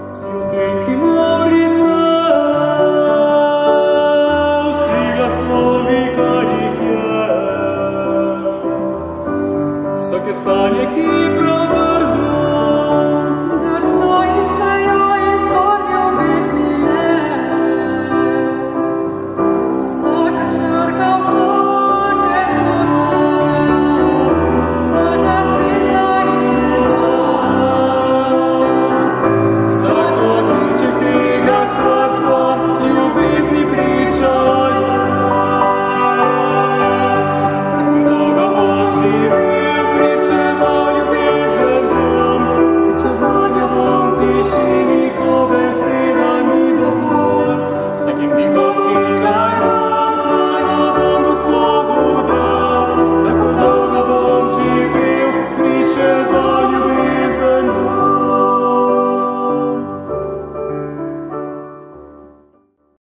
Святенький Мавріцеу, sigla slovi carichie, so che sani e chi proda